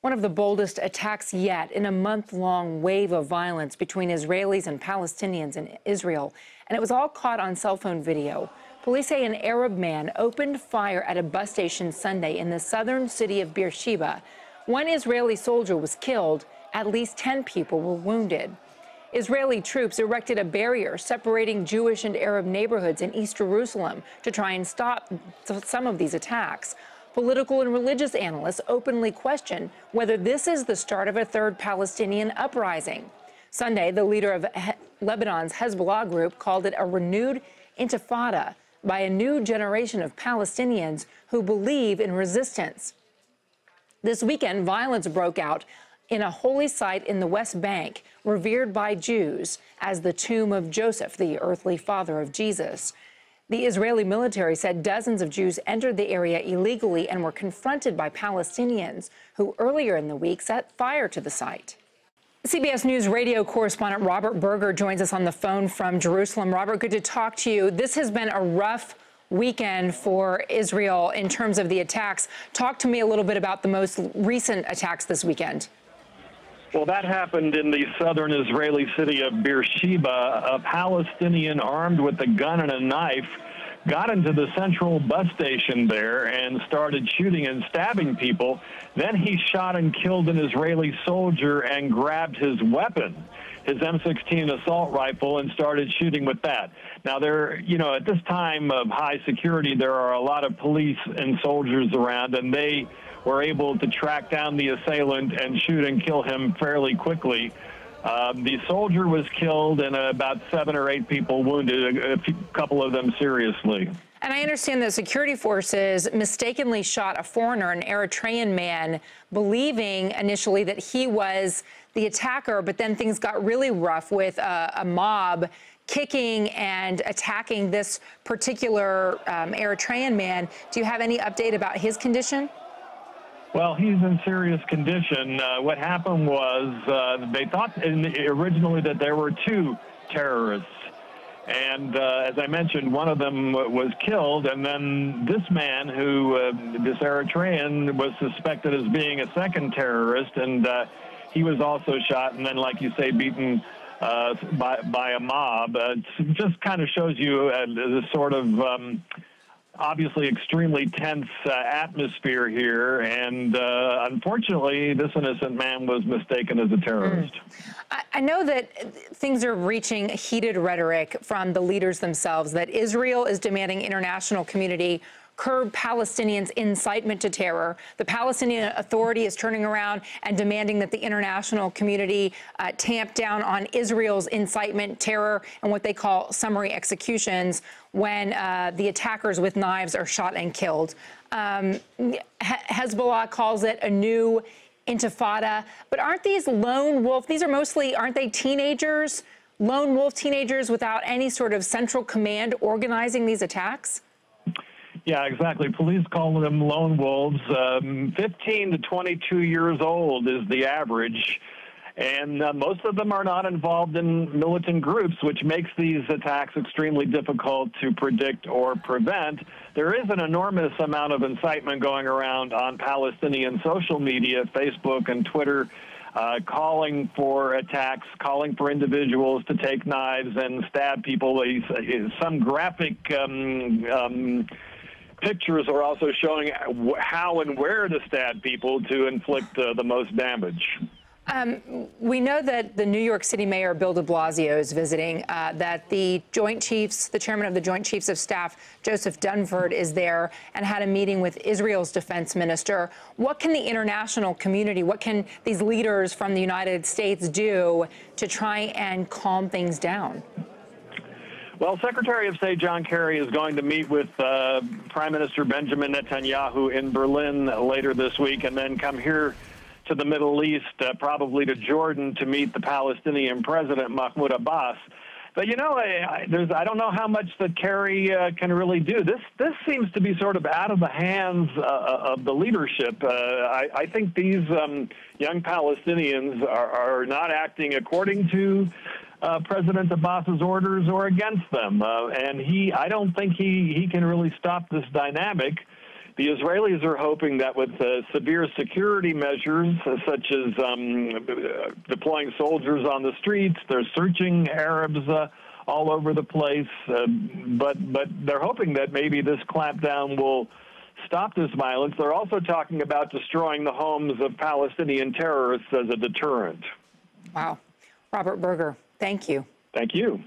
One of the boldest attacks yet in a month-long wave of violence between Israelis and Palestinians in Israel. And it was all caught on cell phone video. Police say an Arab man opened fire at a bus station Sunday in the southern city of Beersheba. One Israeli soldier was killed. At least 10 people were wounded. Israeli troops erected a barrier separating Jewish and Arab neighborhoods in East Jerusalem to try and stop some of these attacks. Political and religious analysts openly question whether this is the start of a third Palestinian uprising. Sunday, the leader of Lebanon's Hezbollah group called it a renewed intifada by a new generation of Palestinians who believe in resistance. This weekend, violence broke out in a holy site in the West Bank, revered by Jews as the tomb of Joseph, the earthly father of Jesus. The Israeli military said dozens of Jews entered the area illegally and were confronted by Palestinians who earlier in the week set fire to the site. CBS News radio correspondent Robert Berger joins us on the phone from Jerusalem. Robert, good to talk to you. This has been a rough weekend for Israel in terms of the attacks. Talk to me a little bit about the most recent attacks this weekend. Well, that happened in the southern Israeli city of Beersheba. A Palestinian armed with a gun and a knife got into the central bus station there and started shooting and stabbing people. Then he shot and killed an Israeli soldier and grabbed his weapon, his M16 assault rifle, and started shooting with that. Now, at this time of high security, there are a lot of police and soldiers around, and they were able to track down the assailant and shoot and kill him fairly quickly. The soldier was killed and about 7 or 8 people wounded, a couple of them seriously. And I understand that security forces mistakenly shot a foreigner, an Eritrean man, believing initially that he was the attacker, but then things got really rough with a mob kicking and attacking this particular Eritrean man. Do you have any update about his condition? Well, he's in serious condition. What happened was they thought originally that there were 2 terrorists. And as I mentioned, one of them was killed. And then this man, this Eritrean, was suspected as being a second terrorist. And he was also shot and then, like you say, beaten by a mob. It just kind of shows you the sort of obviously extremely tense atmosphere here, and unfortunately, this innocent man was mistaken as a terrorist. I know that things are reaching heated rhetoric from the leaders themselves, that Israel is demanding international community curb Palestinians' incitement to terror. The Palestinian Authority is turning around and demanding that the international community tamp down on Israel's incitement, terror, and what they call summary executions when the attackers with knives are shot and killed. Hezbollah calls it a new intifada. But aren't these lone wolf, these are mostly, aren't they teenagers, lone wolf teenagers without any sort of central command organizing these attacks? Yeah, exactly. Police call them lone wolves. 15 to 22 years old is the average. And most of them are not involved in militant groups, which makes these attacks extremely difficult to predict or prevent. There is an enormous amount of incitement going around on Palestinian social media, Facebook and Twitter, calling for attacks, calling for individuals to take knives and stab people. Some graphic pictures are also showing how and where to stab people to inflict the most damage. We know that the New York City Mayor Bill de Blasio is visiting, that the chairman of the Joint Chiefs of Staff, Joseph Dunford, is there and had a meeting with Israel's defense minister. What can the international community, what can these leaders from the United States do to try and calm things down? Well, Secretary of State John Kerry is going to meet with Prime Minister Benjamin Netanyahu in Berlin later this week and then come here to the Middle East, probably to Jordan, to meet the Palestinian president, Mahmoud Abbas. But, you know, I don't know how much that Kerry can really do. This seems to be sort of out of the hands of the leadership. I think these young Palestinians are not acting according to President Abbas's orders or against them. And I don't think he can really stop this dynamic. The Israelis are hoping that with severe security measures, such as deploying soldiers on the streets, they're searching Arabs all over the place, but they're hoping that maybe this clampdown will stop this violence. They're also talking about destroying the homes of Palestinian terrorists as a deterrent. Wow. Robert Berger, thank you. Thank you.